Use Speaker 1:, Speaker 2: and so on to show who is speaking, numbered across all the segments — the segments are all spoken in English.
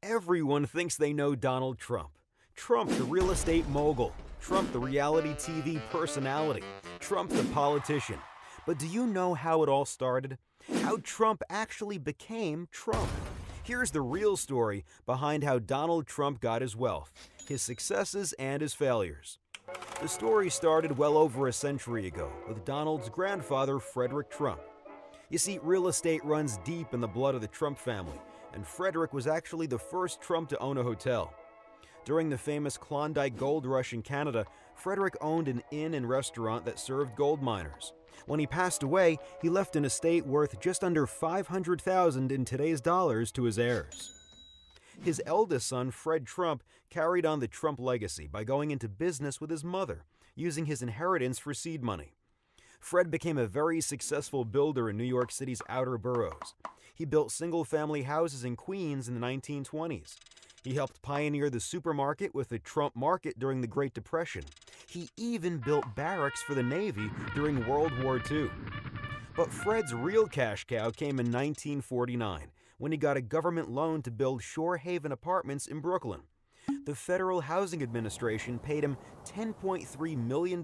Speaker 1: Everyone thinks they know Donald Trump. Trump, the real estate mogul. Trump, the reality TV personality. Trump, the politician. But do you know how it all started? How Trump actually became Trump? Here's the real story behind how Donald Trump got his wealth, his successes, and his failures. The story started well over a century ago with Donald's grandfather, Frederick Trump. You see, real estate runs deep in the blood of the Trump family, and Frederick was actually the first Trump to own a hotel. During the famous Klondike Gold Rush in Canada, Frederick owned an inn and restaurant that served gold miners. When he passed away, he left an estate worth just under $500,000 in today's dollars to his heirs. His eldest son, Fred Trump, carried on the Trump legacy by going into business with his mother, using his inheritance for seed money. Fred became a very successful builder in New York City's outer boroughs. He built single-family houses in Queens in the 1920s. He helped pioneer the supermarket with the Trump Market during the Great Depression. He even built barracks for the Navy during World War II. But Fred's real cash cow came in 1949, when he got a government loan to build Shore Haven Apartments in Brooklyn. The Federal Housing Administration paid him $10.3 million,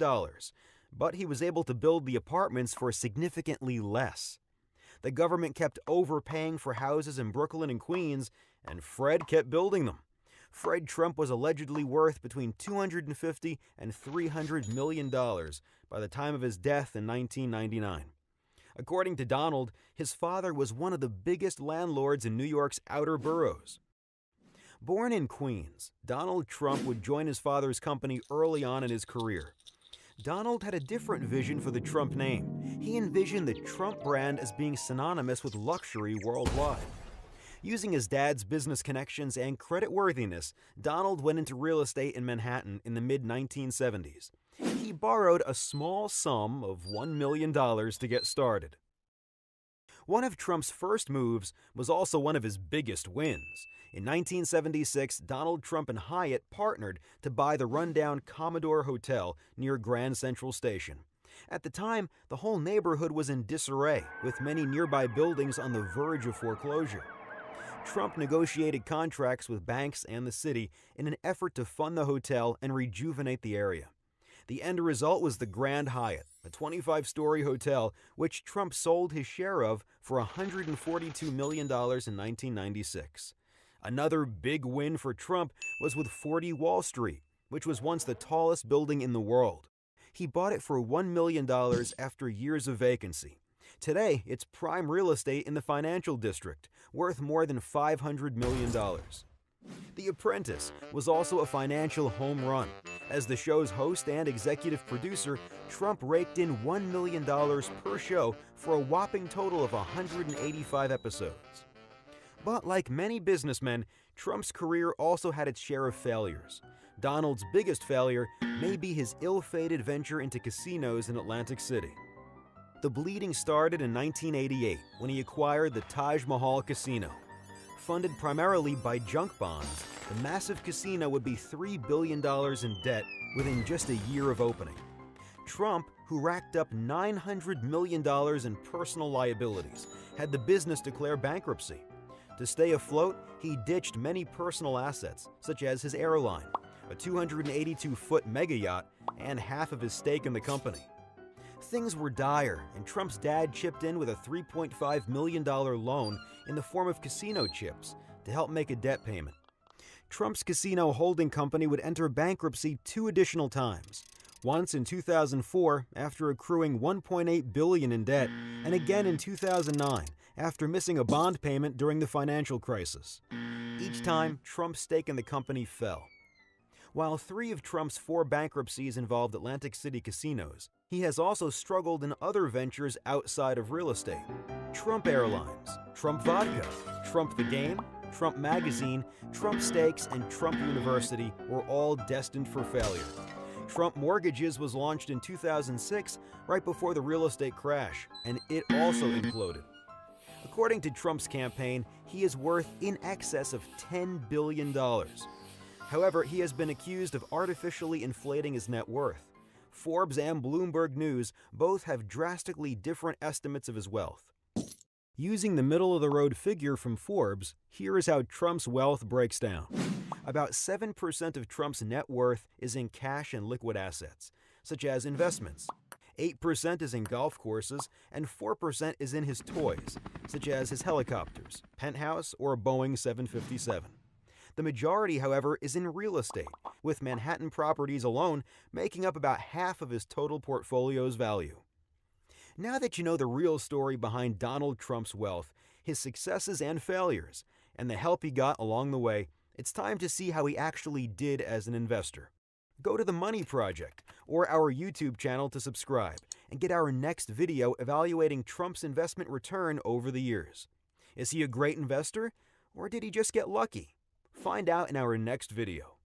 Speaker 1: but he was able to build the apartments for significantly less. The government kept overpaying for houses in Brooklyn and Queens, and Fred kept building them. Fred Trump was allegedly worth between $250 and $300 million by the time of his death in 1999. According to Donald, his father was one of the biggest landlords in New York's outer boroughs. Born in Queens, Donald Trump would join his father's company early on in his career. Donald had a different vision for the Trump name. He envisioned the Trump brand as being synonymous with luxury worldwide. Using his dad's business connections and creditworthiness, Donald went into real estate in Manhattan in the mid-1970s. He borrowed a small sum of $1 million to get started. One of Trump's first moves was also one of his biggest wins. In 1976, Donald Trump and Hyatt partnered to buy the rundown Commodore Hotel near Grand Central Station. At the time, the whole neighborhood was in disarray, with many nearby buildings on the verge of foreclosure. Trump negotiated contracts with banks and the city in an effort to fund the hotel and rejuvenate the area. The end result was the Grand Hyatt, a 25-story hotel which Trump sold his share of for $142 million in 1996. Another big win for Trump was with 40 Wall Street, which was once the tallest building in the world. He bought it for $1 million after years of vacancy. Today, it's prime real estate in the financial district, worth more than $500 million. The Apprentice was also a financial home run. As the show's host and executive producer, Trump raked in $1 million per show for a whopping total of 185 episodes. But like many businessmen, Trump's career also had its share of failures. Donald's biggest failure may be his ill-fated venture into casinos in Atlantic City. The bleeding started in 1988 when he acquired the Taj Mahal Casino. Funded primarily by junk bonds, the massive casino would be $3 billion in debt within just a year of opening. Trump, who racked up $900 million in personal liabilities, had the business declare bankruptcy. To stay afloat, he ditched many personal assets, such as his airline, a 282-foot mega yacht, and half of his stake in the company. Things were dire, and Trump's dad chipped in with a $3.5 million loan in the form of casino chips to help make a debt payment. Trump's casino holding company would enter bankruptcy 2 additional times, once in 2004 after accruing $1.8 billion in debt, and again in 2009 after missing a bond payment during the financial crisis. Each time, Trump's stake in the company fell. While 3 of Trump's 4 bankruptcies involved Atlantic City casinos, he has also struggled in other ventures outside of real estate. Trump Airlines, Trump Vodka, Trump the Game, Trump Magazine, Trump Steaks, and Trump University were all destined for failure. Trump Mortgages was launched in 2006, right before the real estate crash, and it also imploded. According to Trump's campaign, he is worth in excess of $10 billion. However, he has been accused of artificially inflating his net worth. Forbes and Bloomberg News both have drastically different estimates of his wealth. Using the middle-of-the-road figure from Forbes, here is how Trump's wealth breaks down. About 7% of Trump's net worth is in cash and liquid assets, such as investments. 8% is in golf courses, and 4% is in his toys, such as his helicopters, penthouse, or Boeing 757. The majority, however, is in real estate, with Manhattan properties alone making up about half of his total portfolio's value. Now that you know the real story behind Donald Trump's wealth, his successes and failures, and the help he got along the way, it's time to see how he actually did as an investor. Go to The Money Project or our YouTube channel to subscribe and get our next video evaluating Trump's investment return over the years. Is he a great investor, or did he just get lucky? Find out in our next video.